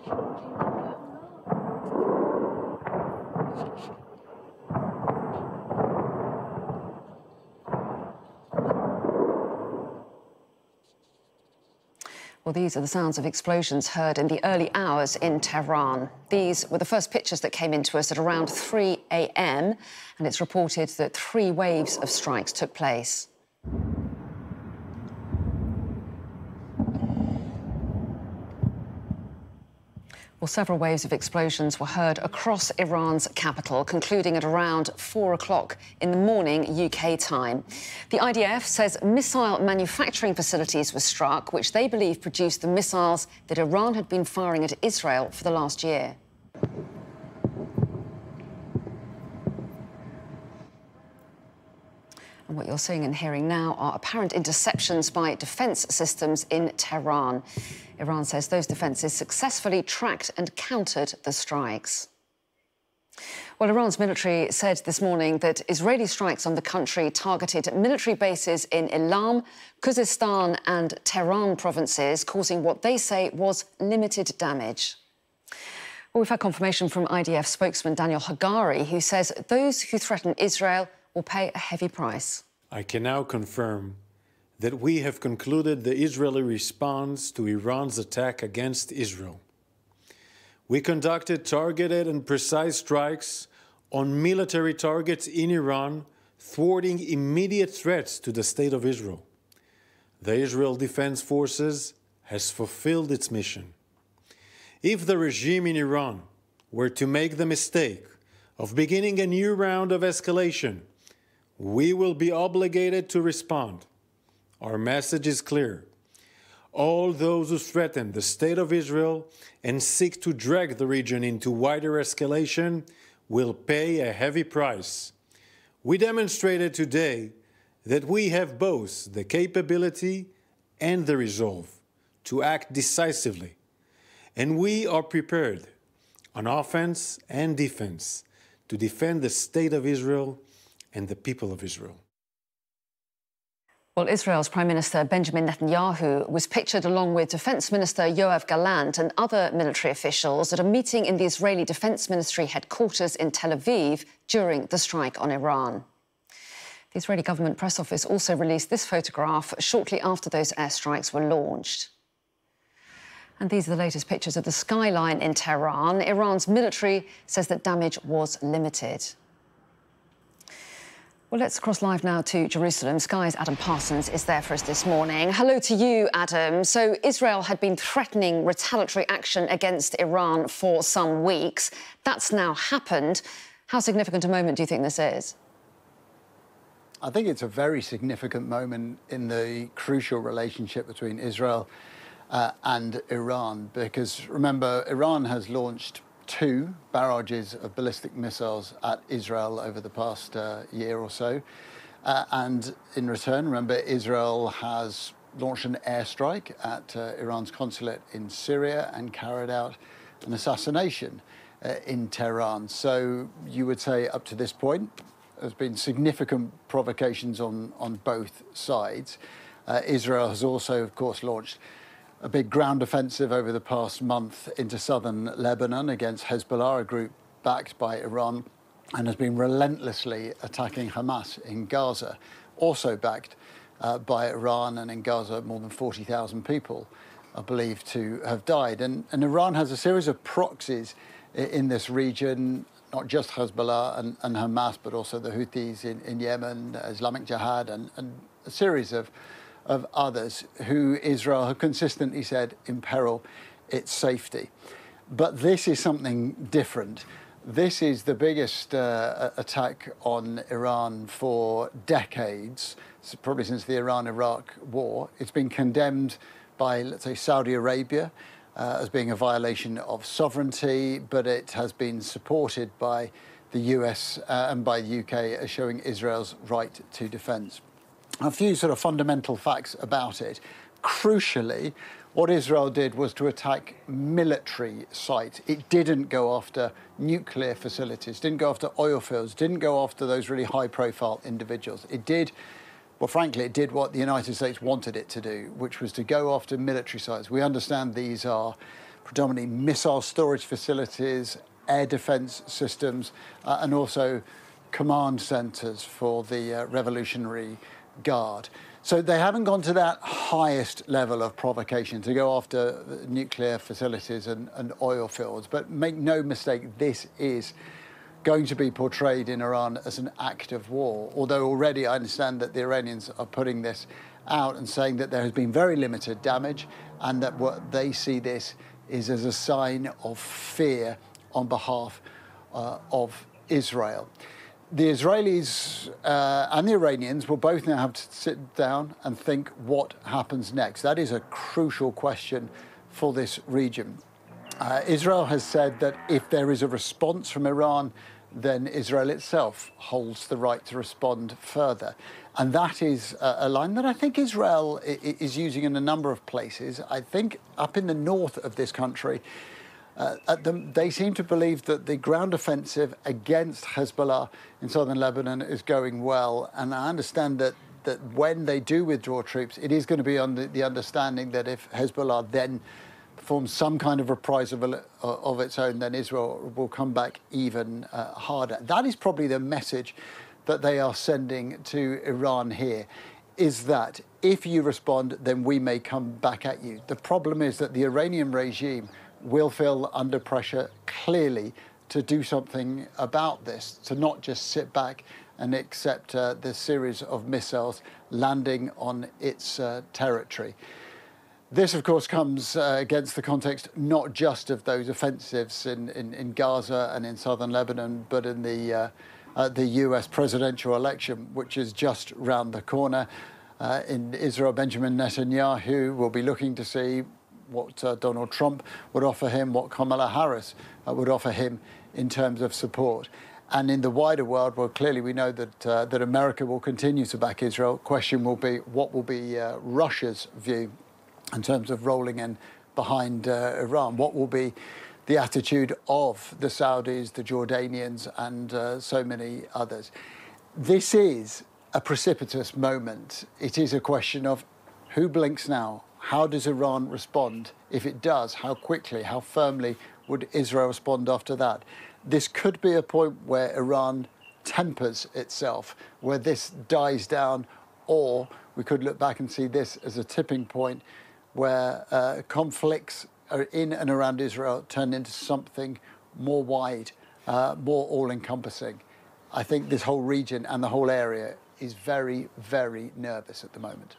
Well, these are the sounds of explosions heard in the early hours in Tehran. These were the first pictures that came into us at around 3 a.m, and it's reported that 3 waves of strikes took place. Well, several waves of explosions were heard across Iran's capital, concluding at around 4 o'clock in the morning UK time. The IDF says missile manufacturing facilities were struck, which they believe produced the missiles that Iran had been firing at Israel for the last year. And what you're seeing and hearing now are apparent interceptions by defence systems in Tehran. Iran says those defences successfully tracked and countered the strikes. Well, Iran's military said this morning that Israeli strikes on the country targeted military bases in Elam, Khuzestan and Tehran provinces, causing what they say was limited damage. Well, we've had confirmation from IDF spokesman Daniel Hagari, who says those who threaten Israel will pay a heavy price. I can now confirm that we have concluded the Israeli response to Iran's attack against Israel. We conducted targeted and precise strikes on military targets in Iran, thwarting immediate threats to the state of Israel. The Israel Defense Forces has fulfilled its mission. If the regime in Iran were to make the mistake of beginning a new round of escalation, we will be obligated to respond. Our message is clear. All those who threaten the state of Israel and seek to drag the region into wider escalation will pay a heavy price. We demonstrated today that we have both the capability and the resolve to act decisively, and we are prepared on offense and defense to defend the state of Israel and the people of Israel. Well, Israel's Prime Minister Benjamin Netanyahu was pictured along with Defence Minister Yoav Gallant and other military officials at a meeting in the Israeli Defence Ministry headquarters in Tel Aviv during the strike on Iran. The Israeli government press office also released this photograph shortly after those airstrikes were launched. And these are the latest pictures of the skyline in Tehran. Iran's military says that damage was limited. Well, let's cross live now to Jerusalem. Sky's Adam Parsons is there for us this morning. Hello to you, Adam. So Israel had been threatening retaliatory action against Iran for some weeks. That's now happened. How significant a moment do you think this is? I think it's a very significant moment in the crucial relationship between Israel and Iran, because remember, Iran has launched 2 barrages of ballistic missiles at Israel over the past year or so. And in return, remember, Israel has launched an airstrike at Iran's consulate in Syria and carried out an assassination in Tehran. So you would say up to this point, there's been significant provocations on both sides. Israel has also, of course, launched a big ground offensive over the past month into southern Lebanon against Hezbollah, a group backed by Iran, and has been relentlessly attacking Hamas in Gaza, also backed by Iran. And in Gaza, more than 40,000 people are believed to have died. And Iran has a series of proxies in this region, not just Hezbollah and Hamas, but also the Houthis in Yemen, Islamic Jihad, and a series of others who Israel have consistently said imperil its safety. But this is something different. This is the biggest attack on Iran for decades, probably since the Iran-Iraq war. It's been condemned by, let's say, Saudi Arabia as being a violation of sovereignty, but it has been supported by the US and by the UK as showing Israel's right to defense. A few sort of fundamental facts about it. Crucially, what Israel did was to attack military sites. It didn't go after nuclear facilities, didn't go after oil fields, didn't go after those really high-profile individuals. It did, well, frankly, it did what the United States wanted it to do, which was to go after military sites. We understand these are predominantly missile storage facilities, air defense systems, and also command centers for the Revolutionary Guard. So they haven't gone to that highest level of provocation to go after nuclear facilities and oil fields. But make no mistake, this is going to be portrayed in Iran as an act of war, although already I understand that the Iranians are putting this out and saying that there has been very limited damage and that what they see this is as a sign of fear on behalf of Israel. The Israelis and the Iranians will both now have to sit down and think what happens next. That is a crucial question for this region. Israel has said that if there is a response from Iran, then Israel itself holds the right to respond further. And that is a line that I think Israel is using in a number of places. I think up in the north of this country, they seem to believe that the ground offensive against Hezbollah in southern Lebanon is going well. And I understand that when they do withdraw troops, it is going to be on the understanding that if Hezbollah then performs some kind of reprisal of its own, then Israel will come back even harder. That is probably the message that they are sending to Iran here, is that if you respond, then we may come back at you. The problem is that the Iranian regime will feel under pressure, clearly, to do something about this, to not just sit back and accept the series of missiles landing on its territory. This, of course, comes against the context not just of those offensives in Gaza and in southern Lebanon, but in the US presidential election, which is just round the corner. In Israel, Benjamin Netanyahu will be looking to see what Donald Trump would offer him, what Kamala Harris would offer him in terms of support. And in the wider world, well, clearly we know that America will continue to back Israel. Question will be, what will be Russia's view in terms of rolling in behind Iran? What will be the attitude of the Saudis, the Jordanians, and so many others? This is a precipitous moment. It is a question of who blinks now? How does Iran respond? If it does, how quickly, how firmly would Israel respond after that? This could be a point where Iran tempers itself, where this dies down, or we could look back and see this as a tipping point where conflicts in and around Israel turn into something more wide, more all-encompassing. I think this whole region and the whole area is very, very nervous at the moment.